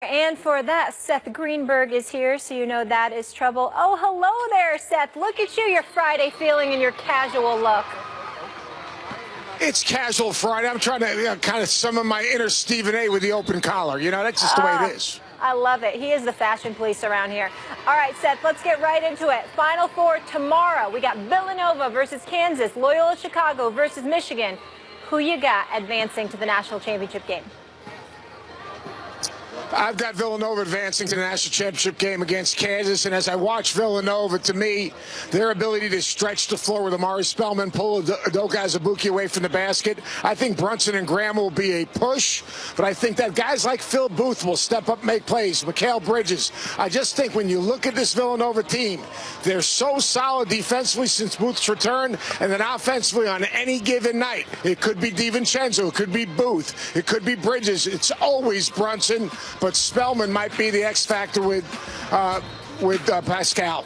And for that, Seth Greenberg is here, so you know that is trouble. Oh, hello there, Seth. Look at you, your Friday feeling and your casual look. It's casual Friday. I'm trying to kind of summon my inner Stephen A. with the open collar. You know, that's just the way it is. I love it. He is the fashion police around here. All right, Seth, let's get right into it. Final Four tomorrow. We got Villanova versus Kansas, Loyola Chicago versus Michigan. Who you got advancing to the national championship game? I've got Villanova advancing to the national championship game against Kansas, and as I watch Villanova, to me, their ability to stretch the floor with Amari Spellman, pull Udoka Azubuike away from the basket. I think Brunson and Graham will be a push, but I think that guys like Phil Booth will step up and make plays. Mikal Bridges. I just think when you look at this Villanova team, they're so solid defensively since Booth's return, and then offensively on any given night, it could be DiVincenzo, it could be Booth, it could be Bridges. It's always Brunson. But Spellman might be the X factor with Pascal.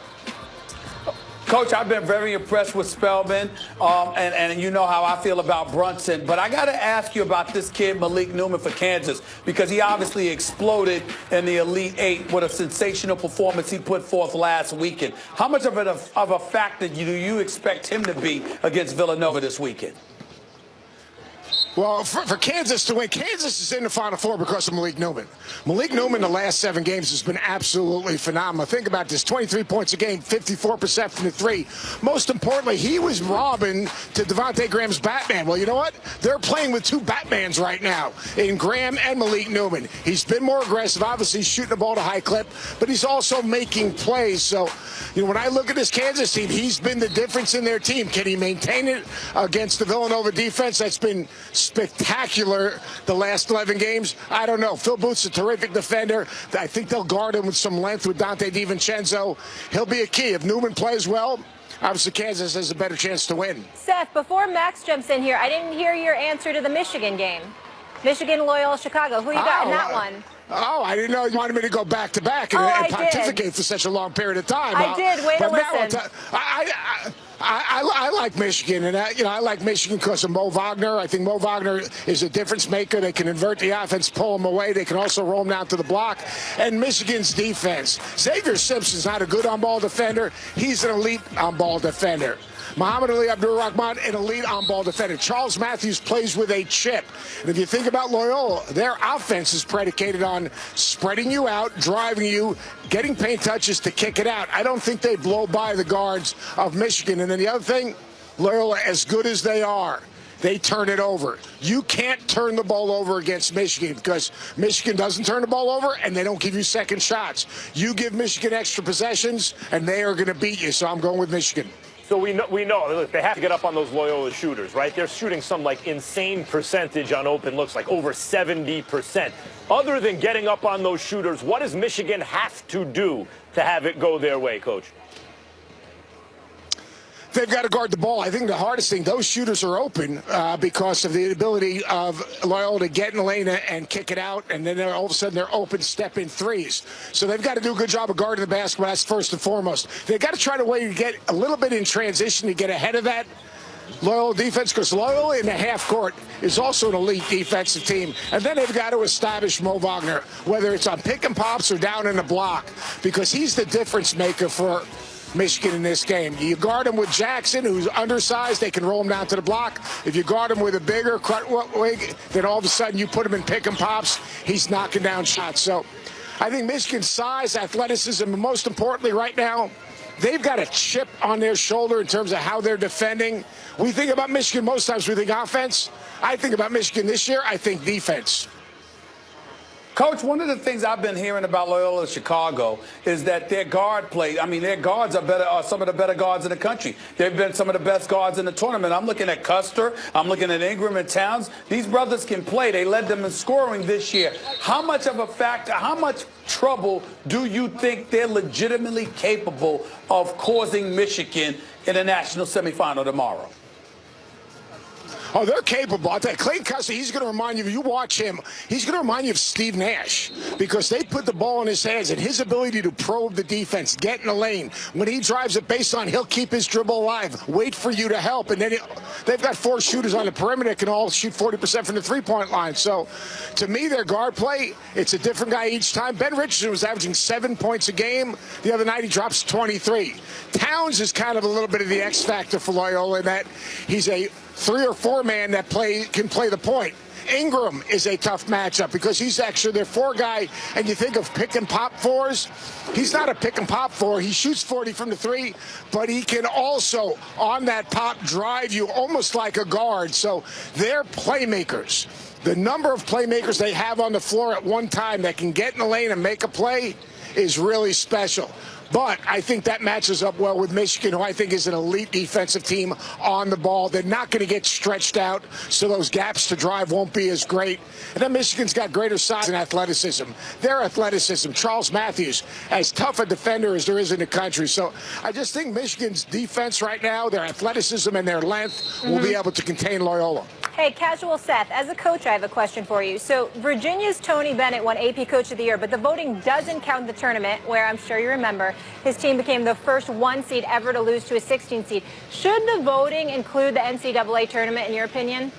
Coach, I've been very impressed with Spellman, and you know how I feel about Brunson. But I got to ask you about this kid, Malik Newman, for Kansas, because he obviously exploded in the Elite Eight with a sensational performance he put forth last weekend. How much of a factor do you expect him to be against Villanova this weekend? Well, for Kansas to win, Kansas is in the Final Four because of Malik Newman. Malik Newman, the last 7 games, has been absolutely phenomenal. Think about this, 23 points a game, 54% from the three. Most importantly, he was Robin to Devontae Graham's Batman. Well, you know what? They're playing with 2 Batmans right now in Graham and Malik Newman. He's been more aggressive. Obviously, he's shooting the ball at a high clip, but he's also making plays. So, when I look at this Kansas team, he's been the difference in their team. Can he maintain it against the Villanova defense that's been spectacular the last 11 games? I don't know. Phil Booth's a terrific defender. I think they'll guard him with some length with Dante DiVincenzo. He'll be a key. If Newman plays well, obviously Kansas has a better chance to win. Seth, before Max jumps in here, I didn't hear your answer to the Michigan game. Michigan, Loyola, Chicago. Who you got in that one? Oh, I didn't know you wanted me to go back-to-back and pontificate for such a long period of time. I did. Way to listen. I like Michigan, and I like Michigan because of Mo Wagner. I think Mo Wagner is a difference maker. They can invert the offense, pull them away. They can also roll them down to the block. And Michigan's defense. Xavier Simpson's not a good on-ball defender. He's an elite on-ball defender. Muhammad Ali Abdur-Rahman, an elite on-ball defender. Charles Matthews plays with a chip. And if you think about Loyola, their offense is predicated on spreading you out, driving you, getting paint touches to kick it out. I don't think they blow by the guards of Michigan. And then the other thing, Loyola, as good as they are, they turn it over. You can't turn the ball over against Michigan because Michigan doesn't turn the ball over and they don't give you second shots. You give Michigan extra possessions and they are going to beat you. So I'm going with Michigan. So we know look, they have to get up on those Loyola shooters, right? They're shooting some insane percentage on open looks, like over 70%. Other than getting up on those shooters, what does Michigan have to do to have it go their way, Coach? They've got to guard the ball. I think the hardest thing, those shooters are open because of the ability of Loyola to get in the lane and kick it out, and then all of a sudden they're open step-in threes. So they've got to do a good job of guarding the basketball. That's first and foremost. They've got to try to get a little bit in transition to get ahead of that Loyola defense, because Loyola in the half court is also an elite defensive team. And then they've got to establish Mo Wagner, whether it's on pick and pops or down in the block, because he's the difference maker for Michigan in this game. You guard him with Jackson, who's undersized, they can roll him down to the block. If you guard him with a bigger Krutwig, then all of a sudden you put him in pick and pops, he's knocking down shots. So I think Michigan's size, athleticism, and most importantly right now, they've got a chip on their shoulder in terms of how they're defending. We think about Michigan, most times we think offense. I think about Michigan this year, I think defense. Coach, one of the things I've been hearing about Loyola Chicago is that their guard play, their guards are some of the better guards in the country. They've been some of the best guards in the tournament. I'm looking at Custer. I'm looking at Ingram and Towns. These brothers can play. They led them in scoring this year. How much of a factor, how much trouble do you think they're legitimately capable of causing Michigan in a national semifinal tomorrow? Oh, they're capable. I'll tell you, Clay Cussey, he's going to remind you, if you watch him, he's going to remind you of Steve Nash because they put the ball in his hands and his ability to probe the defense, get in the lane. When he drives a baseline, he'll keep his dribble alive, wait for you to help. And then they've got 4 shooters on the perimeter that can all shoot 40% from the three-point line. So, to me, their guard play, it's a different guy each time. Ben Richardson was averaging 7 points a game. The other night, he drops 23. Towns is kind of a little bit of the X factor for Loyola in that he's a 3 or 4 man that can play the point. Ingram is a tough matchup because he's actually their 4 guy, and you think of pick and pop 4s. He's not a pick and pop 4. He shoots 40 from the 3, but he can also, on that pop, drive you almost like a guard. So they're playmakers. The number of playmakers they have on the floor at one time that can get in the lane and make a play is really special. But I think that matches up well with Michigan, who I think is an elite defensive team on the ball. They're not going to get stretched out, so those gaps to drive won't be as great. And then Michigan's got greater size and athleticism. Their athleticism, Charles Matthews, as tough a defender as there is in the country. So I just think Michigan's defense right now, their athleticism and their length, will be able to contain Loyola. Hey, Casual Seth, as a coach, I have a question for you. So Virginia's Tony Bennett won AP Coach of the Year, but the voting doesn't count the tournament, where I'm sure you remember his team became the first 1 seed ever to lose to a 16 seed. Should the voting include the NCAA tournament, in your opinion?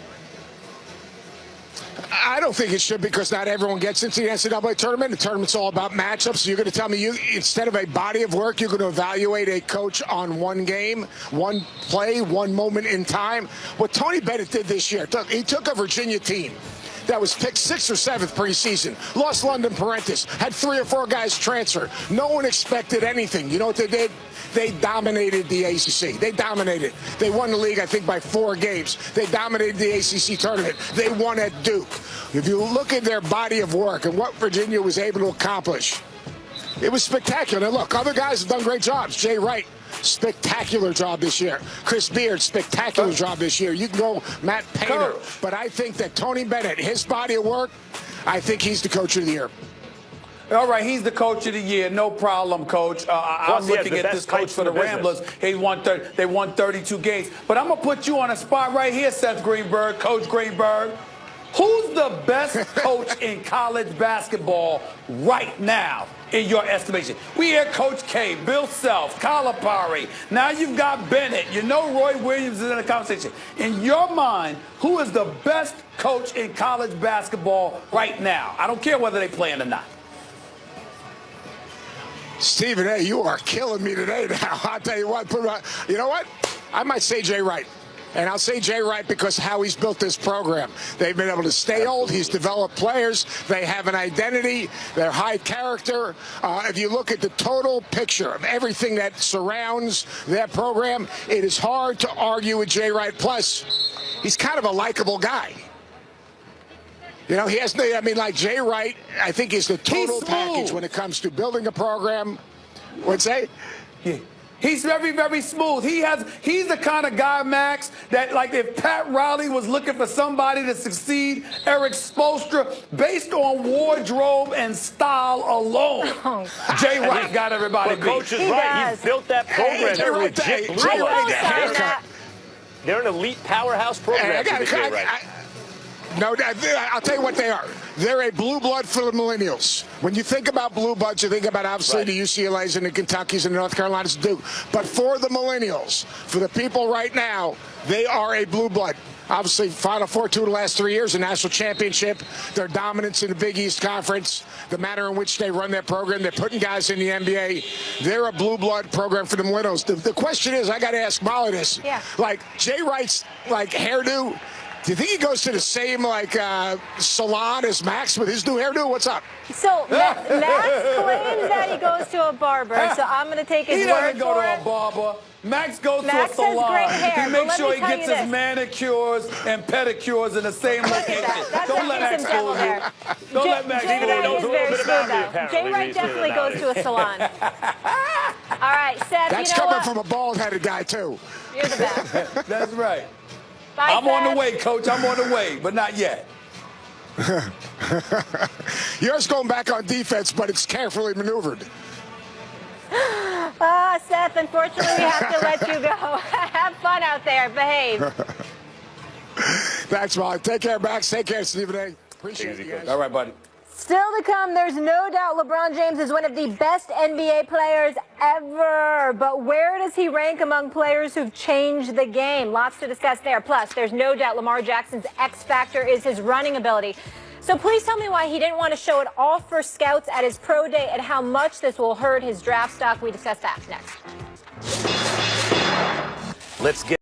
I don't think it should because not everyone gets into the NCAA tournament. The tournament's all about matchups. So you're going to tell me instead of a body of work, you're going to evaluate a coach on one game, one play, one moment in time. What Tony Bennett did this year, he took a Virginia team that was picked 6th or 7th preseason, lost London Parentis, had 3 or 4 guys transfer. No one expected anything. You know what they did? They dominated the ACC. They dominated. They won the league, I think, by 4 games. They dominated the ACC tournament. They won at Duke. If you look at their body of work and what Virginia was able to accomplish, it was spectacular. Now, look, other guys have done great jobs. Jay Wright, spectacular job this year. Chris Beard, spectacular job this year. You can go Matt Painter. But I think that Tony Bennett, his body of work, I think he's the coach of the year. All right, he's the coach of the year. No problem, Coach. I'm looking at this coach for the Ramblers. They won 32 games. But I'm going to put you on a spot right here, Seth Greenberg, Coach Greenberg. Who's the best coach in college basketball right now, in your estimation? We hear Coach K, Bill Self, Calipari. Now you've got Bennett. You know Roy Williams is in the conversation. In your mind, who is the best coach in college basketball right now? I don't care whether they play or not. Stephen A., you are killing me today now. I'll tell you what. You know what? I might say Jay Wright. And I'll say Jay Wright because how he's built this program. They've been able to stay old. He's developed players. They have an identity. They're high character. If you look at the total picture of everything that surrounds that program, it is hard to argue with Jay Wright. Plus, he's kind of a likable guy. You know, he has, I mean, like Jay Wright, I think is the total package when it comes to building a program. What'd say? Yeah. He's very, very smooth. He's the kind of guy, Max, that like if Pat Riley was looking for somebody to succeed, Eric Spoelstra, based on wardrobe and style alone, Jay Wright got everybody beat. Coach is right. He's built that program. They're legit blue blood. They're an elite powerhouse program. No, I'll tell you what they are. They're a blue blood for the millennials. When you think about blue bloods, you think about obviously the UCLAs and the Kentuckys and the North Carolinas do. But for the millennials, for the people right now, they are a blue blood. Obviously, Final Four 2 of the last 3 years, a national championship, their dominance in the Big East Conference, the manner in which they run their program, they're putting guys in the NBA. They're a blue blood program for the millennials. The question is, I got to ask Molly this. Yeah. Like, Jay Wright's, like, hairdo, do you think he goes to the same, like, salon as Max with his new hairdo? What's up? So, Max claims that he goes to a barber, so I'm going to take his word for it. He doesn't go to a barber. Max goes to a salon. Has great hair, he makes sure he gets his manicures and pedicures in the same location. Don't let Max fool you. Don't let Max fool you. Jay Wright is very smooth, though. Jay Wright definitely goes to a salon. All right, Seth, that's you know coming from a bald-headed guy, too. You're the best. That's right. Bye, I'm on the way, Coach. I'm on the way, but not yet. Yours going back on defense, but it's carefully maneuvered. Seth, unfortunately, we have to let you go. Have fun out there. Behave. Thanks, Molly. Take care, Max. Take care, Stephen A. Appreciate Easy, you guys. All right, buddy. Still to come, there's no doubt LeBron James is one of the best NBA players ever. But where does he rank among players who've changed the game? Lots to discuss there. Plus, there's no doubt Lamar Jackson's X factor is his running ability. So please tell me why he didn't want to show it all for scouts at his pro day and how much this will hurt his draft stock. We discuss that next. Let's get